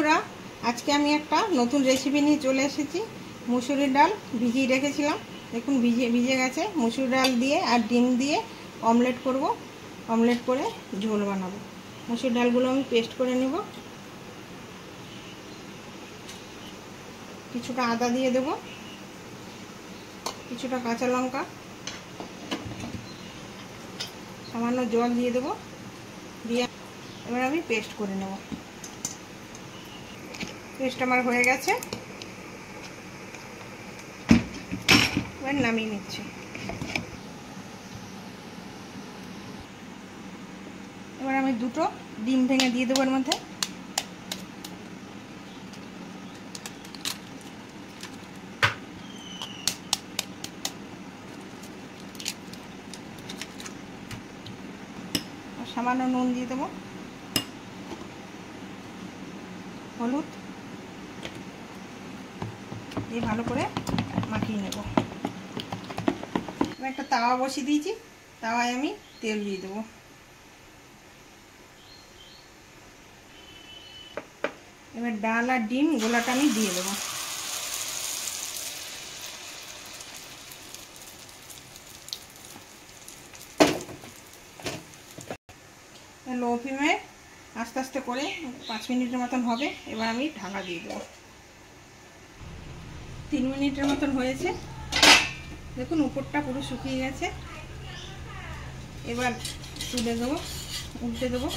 বন্ধুরা, আজকে আমি একটা নতুন রেসিপি নিয়ে চলে এসেছি। মুসুরির ডাল ভিজিয়ে রেখেছিলাম, দেখুন ভিজে গেছে। মুসুর ডাল দিয়ে আর ডিম দিয়ে অমলেট করব। অমলেট করে ঝোল বানাবো। মুসুর ডালগুলো আমি পেস্ট করে নেব। কিছুটা আদা দিয়ে দেব, কিছুটা কাঁচা লঙ্কা, সামান্য জল দিয়ে দেব, দিয়ে এবার আমি পেস্ট করে নেব। পেস্ট আমার হয়ে গেছে, এবার নামিয়ে নিচ্ছি। এবার আমি দুটো ডিম ভেঙে দিয়ে দেবো এর মধ্যে। সামান্য নুন দিয়ে দেবো, হলুদ দিয়ে ভালো করে মাখিয়ে নেব। এবার একটা তাওয়া বসিয়ে দিয়েছি, তাওয়ায় আমি তেল দিয়ে দেবো। এবার ডাল আর ডিম গোলাটা আমি দিয়ে দেবো। লো ফ্লেমে আস্তে আস্তে করে 5 মিনিটের মতন হবে। এবার আমি ঢাকা দিয়ে দেবো। 3 মিনিটের মতন হয়েছে, দেখুন উপরটা পুরো শুকিয়ে গেছে। এবার তুলে দেবো, উল্টে দেবো।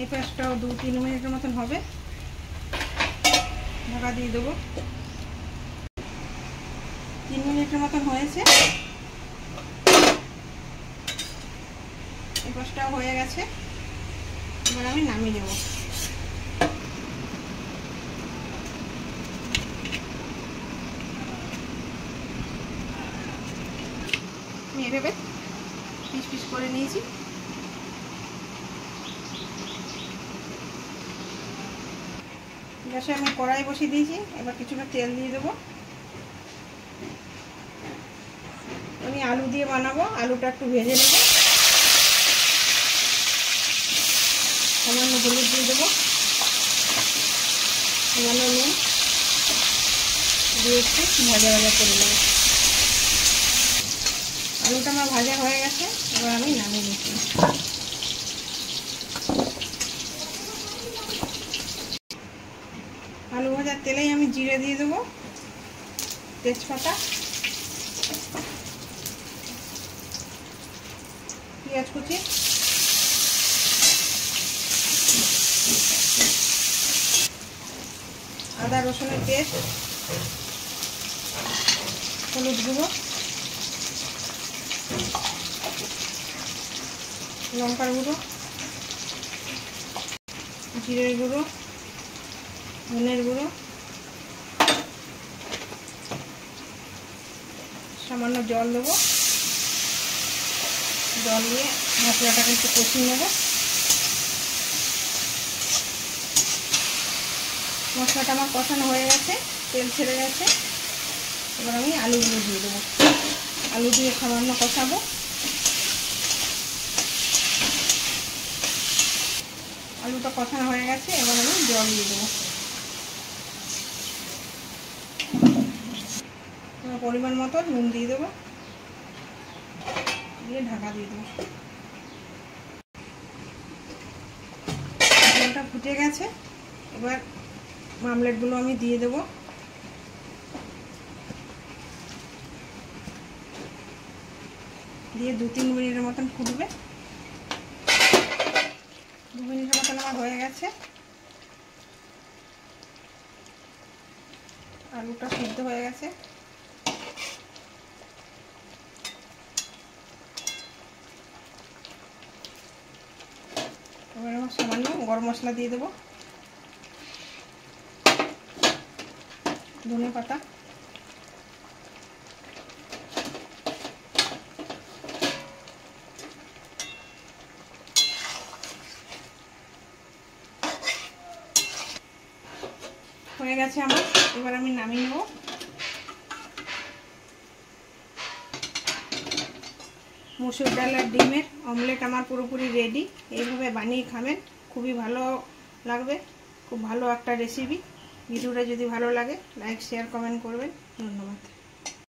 এই পাশটাও 2-3 মিনিটের মতন হবে, ঢাকা দিয়ে দেবো। 3 মিনিটের মতন হয়েছে, এই পাশটাও হয়ে গেছে। এবার আমি নামিয়ে নেব। আমি এভাবে পিস পিস করে নিয়েছি। গ্যাসে আমি কড়াই বসিয়ে দিয়েছি, এবার কিছুটা তেল দিয়ে দেবো। আমি আলু দিয়ে বানাবো, আলুটা একটু ভেজে নেব। সামান্য হলুদ দিয়ে দেবো, সামান্য নুন দিয়ে একটু ভাজা ভাজা করে নেব। আলুটা আমার ভাজা হয়ে গেছে, এবার আমি নামিয়ে নিচ্ছি। আলু ভাজার তেলেই আমি জিরে দিয়ে দেবো, তেজপাতা, পেঁয়াজ কুচি, আদা রসুনের পেস্ট, হলুদ গুঁড়ো, লঙ্কার গুঁড়ো, জিরের গুঁড়ো, ধনের গুঁড়ো, সামান্য জল দেবো। জল দিয়ে মশলাটাকে একটু কষিয়ে নেব। মশলাটা আমার কষানো হয়ে গেছে, তেল ছেড়ে গেছে। এবার আমি আলুগুলো দিয়ে দেবো। আলু দিয়ে সামান্য কষাবো। আলুটা কষানো হয়ে গেছে, এবার আমি জল দিয়ে দেবো। পরিমাণ মতো নুন দিয়ে দেবো, দিয়ে ঢাকা দিয়ে দেবো। জলটা ফুটে গেছে, এবার আমলেটগুলো আমি দিয়ে দেবো। দিয়ে 2-3 মিনিটের মতন ফুটবে। 2 মিনিটের মতন আমার হয়ে গেছে। আলুটা সিদ্ধ হয়ে গেছে। এবার আমার সামান্য গরম মশলা দিয়ে দেবো, ধনে পাতা, হয়ে গেছে আমার। এবার আমি নামিয়ে নেব। মুসুর ডাল আর ডিমের অমলেট আমার পুরোপুরি রেডি। এইভাবে বানিয়ে খাবেন, খুবই ভালো লাগবে। খুব ভালো একটা রেসিপি। ভিডিওটা যদি ভালো লাগে লাইক শেয়ার কমেন্ট করবেন। ধন্যবাদ।